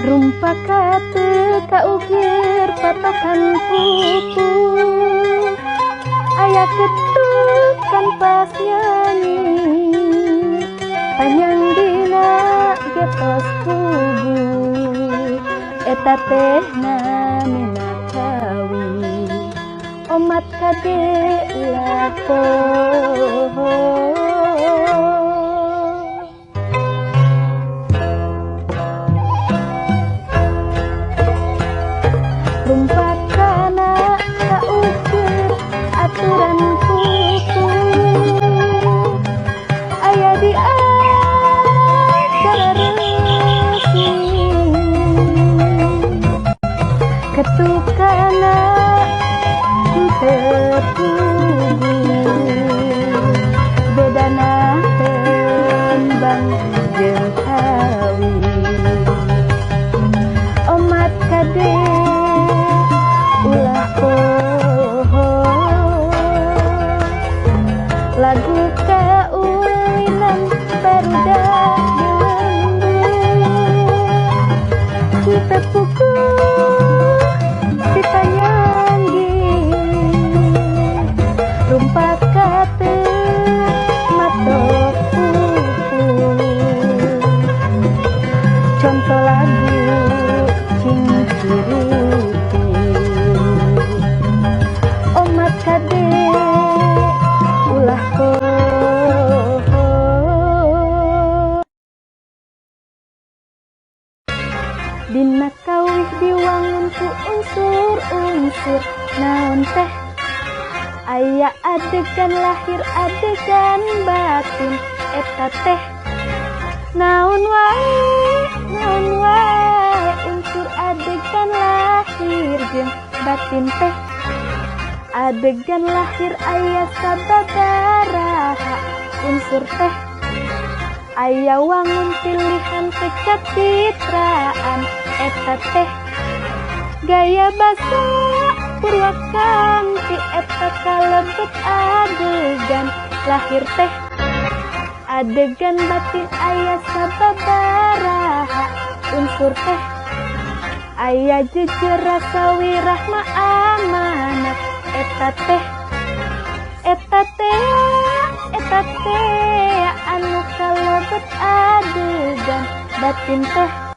Rumpaka kaukir patokan pupu aya ketukan pas nyanyi panjang dina getos pugu eta teh namina kawi omat kade ulah poho. Rumpakana kaukir aturan pupu aya di acara resi ketukana terpugu bedana tembang jeung kawi omat kade ulah poho lagu kaulinan barudak dilembut kita pukul kita nyanggi rumpat kate matok pupu contoh lagu cinciripi omat kade ulah poho dina kawih diwangun ku unsur-unsur naon teh aya adegan lahir adegan batin eta teh naon wae unsur adegan lahir jeung batin teh adegan lahir aya sababaraha unsur teh aya wangun pilihan kecitraan eta teh gaya basa purwakanti eta kalebet adegan lahir teh adegan batin aya sababaraha unsur teh aya jujur rasa wirahma amanat eta teh anu kalebet adegan batin teh